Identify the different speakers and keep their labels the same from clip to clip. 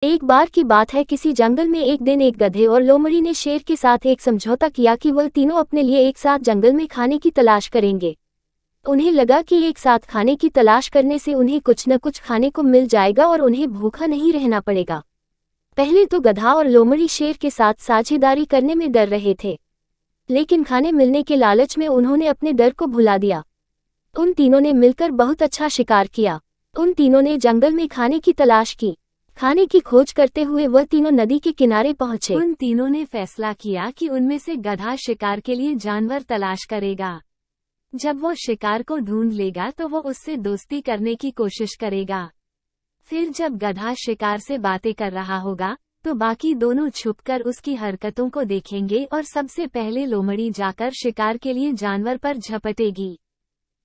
Speaker 1: एक बार की बात है, किसी जंगल में एक दिन एक गधे और लोमड़ी ने शेर के साथ एक समझौता किया कि वह तीनों अपने लिए एक साथ जंगल में खाने की तलाश करेंगे। उन्हें लगा कि एक साथ खाने की तलाश करने से उन्हें कुछ न कुछ खाने को मिल जाएगा और उन्हें भूखा नहीं रहना पड़ेगा। पहले तो गधा और लोमड़ी शेर के साथ साझेदारी करने में डर रहे थे, लेकिन खाने मिलने के लालच में उन्होंने अपने डर को भुला दिया। उन तीनों ने मिलकर बहुत अच्छा शिकार किया। उन तीनों ने जंगल में खाने की तलाश की। खाने की खोज करते हुए वह तीनों नदी के किनारे पहुंचे।
Speaker 2: उन तीनों ने फैसला किया कि उनमें से गधा शिकार के लिए जानवर तलाश करेगा। जब वो शिकार को ढूंढ लेगा तो वो उससे दोस्ती करने की कोशिश करेगा। फिर जब गधा शिकार से बातें कर रहा होगा तो बाकी दोनों छुपकर उसकी हरकतों को देखेंगे और सबसे पहले लोमड़ी जाकर शिकार के लिए जानवर पर झपटेगी।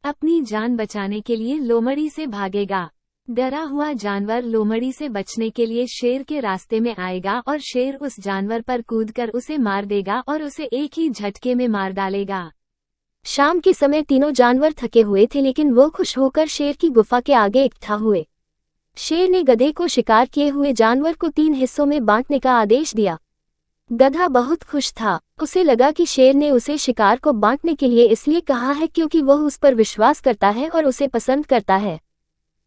Speaker 2: अपनी जान बचाने के लिए लोमड़ी से भागेगा। डरा हुआ जानवर लोमड़ी से बचने के लिए शेर के रास्ते में आएगा और शेर उस जानवर पर कूदकर उसे मार देगा और उसे एक ही झटके में मार डालेगा।
Speaker 1: शाम के समय तीनों जानवर थके हुए थे, लेकिन वो खुश होकर शेर की गुफा के आगे इकट्ठा हुए। शेर ने गधे को शिकार किए हुए जानवर को 3 हिस्सों में बांटने का आदेश दिया। गधा बहुत खुश था। उसे लगा कि शेर ने उसे शिकार को बांटने के लिए इसलिए कहा है क्योंकि वह उस पर विश्वास करता है और उसे पसंद करता है।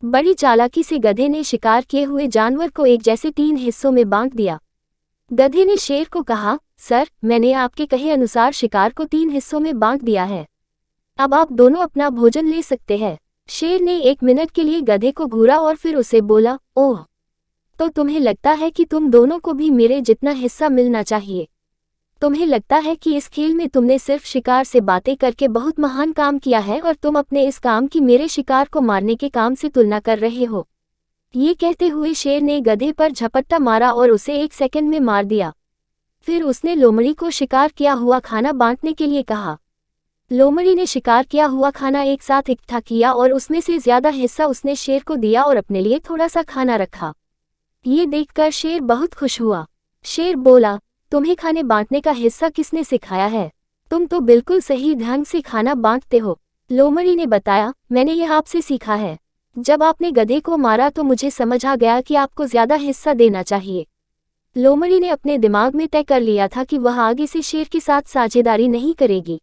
Speaker 1: बड़ी चालाकी से गधे ने शिकार किए हुए जानवर को एक जैसे 3 हिस्सों में बांट दिया। गधे ने शेर को कहा, सर, मैंने आपके कहे अनुसार शिकार को 3 हिस्सों में बांट दिया है। अब आप दोनों अपना भोजन ले सकते हैं। शेर ने 1 मिनट के लिए गधे को घूरा और फिर उसे बोला, ओह, तो तुम्हें लगता है कि तुम दोनों को भी मेरे जितना हिस्सा मिलना चाहिए। तुम्हें लगता है कि इस खेल में तुमने सिर्फ शिकार से बातें करके बहुत महान काम किया है और तुम अपने इस काम की मेरे शिकार को मारने के काम से तुलना कर रहे हो। ये कहते हुए शेर ने गधे पर झपट्टा मारा और उसे 1 सेकंड में मार दिया। फिर उसने लोमड़ी को शिकार किया हुआ खाना बांटने के लिए कहा। लोमड़ी ने शिकार किया हुआ खाना एक साथ इकट्ठा किया और उसमें से ज्यादा हिस्सा उसने शेर को दिया और अपने लिए थोड़ा सा खाना रखा। ये देखकर शेर बहुत खुश हुआ। शेर बोला, तुम्हें खाने बांटने का हिस्सा किसने सिखाया है? तुम तो बिल्कुल सही ढंग से खाना बांटते हो। लोमड़ी ने बताया, मैंने यह आपसे सीखा है। जब आपने गधे को मारा तो मुझे समझ आ गया कि आपको ज्यादा हिस्सा देना चाहिए। लोमड़ी ने अपने दिमाग में तय कर लिया था कि वह आगे से शेर के साथ साझेदारी नहीं करेगी।